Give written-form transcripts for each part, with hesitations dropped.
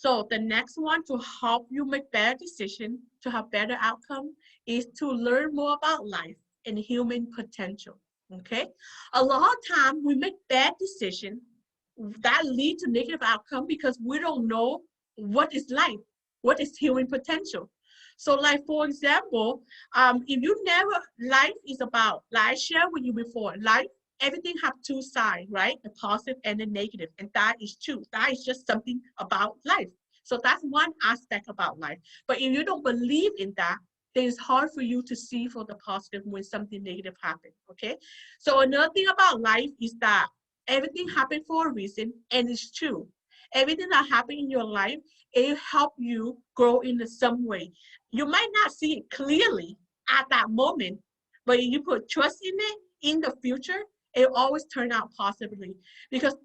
So the next one to help you make better decision, to have better outcome, is to learn more about life and human potential. Okay, a lot of time we make bad decision that lead to negative outcome because we don't know what is life, what is human potential. So like for example, if you never, life is about, like I shared with you before, life, everything have two sides, right? The positive and the negative, and that is true. That is just something about life. So that's one aspect about life. But if you don't believe in that, then it's hard for you to see for the positive when something negative happens. Okay. So another thing about life is that everything happened for a reason, and it's true. Everything that happened in your life, it help you grow in some way. You might not see it clearly at that moment, but if you put trust in it, in the future, it always turn out positively. Because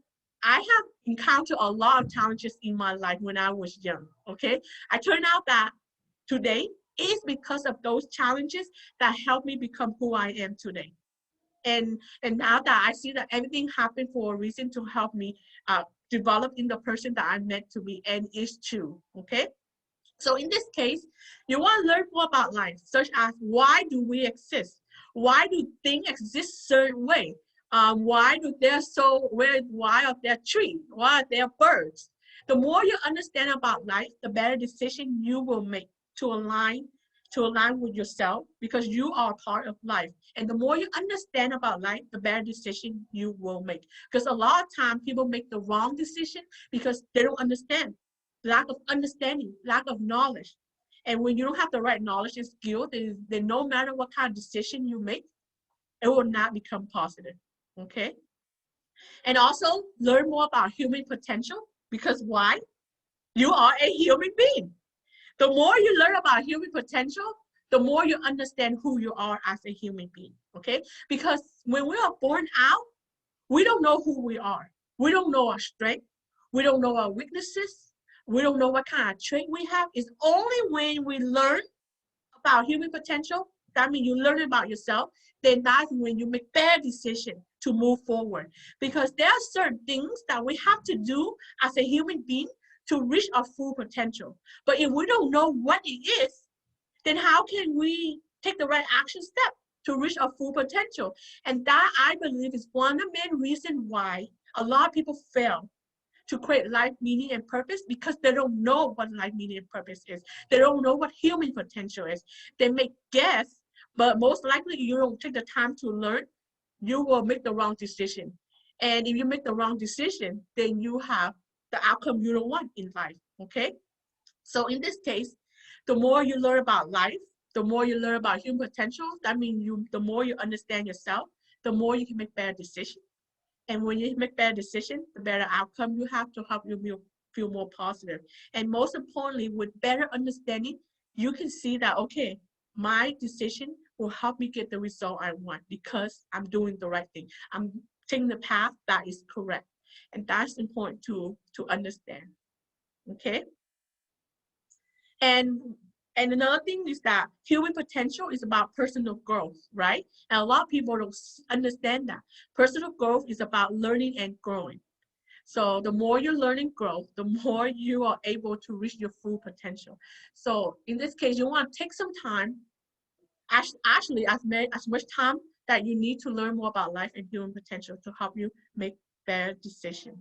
I have encountered a lot of challenges in my life when I was young. Okay, I turned out that today is because of those challenges that helped me become who I am today. And now that I see that everything happened for a reason to help me develop in the person that I'm meant to be, and it's true. Okay. So in this case, you want to learn more about life, such as why do we exist? Why do things exist certain way? Why do there so why are there trees? Why are there birds? The more you understand about life, the better decision you will make to align with yourself, because you are part of life. And the more you understand about life, the better decision you will make. Because a lot of times people make the wrong decision because they don't understand, lack of understanding, lack of knowledge. And when you don't have the right knowledge and skill, then no matter what kind of decision you make, it will not become positive. Okay. And also learn more about human potential, because why? You are a human being. The more you learn about human potential, the more you understand who you are as a human being. Okay. Because when we are born out, we don't know who we are. We don't know our strength. We don't know our weaknesses. We don't know what kind of trait we have. It's only when we learn about human potential, that means you learn about yourself, then that's when you make better decisions to move forward. Because there are certain things that we have to do as a human being to reach our full potential. But if we don't know what it is, then how can we take the right action step to reach our full potential? And that, I believe, is one of the main reasons why a lot of people fail to create life meaning and purpose, because they don't know what life meaning and purpose is. They don't know what human potential is. They make guess, but most likely you don't take the time to learn, you will make the wrong decision. And if you make the wrong decision, then you have the outcome you don't want in life. Okay. So in this case, the more you learn about life, the more you learn about human potential, that means the more you understand yourself, the more you can make better decisions. And when you make better decisions, the better outcome you have to help you feel more positive. And most importantly, with better understanding, you can see that, okay, my decision will help me get the result I want because I'm doing the right thing. I'm taking the path that is correct. And that's important to understand. Okay. And and another thing is that human potential is about personal growth, right? And a lot of people don't understand that. Personal growth is about learning and growing. So the more you learn and grow, the more you are able to reach your full potential. So in this case, you want to take some time, actually as much time that you need to learn more about life and human potential to help you make better decisions.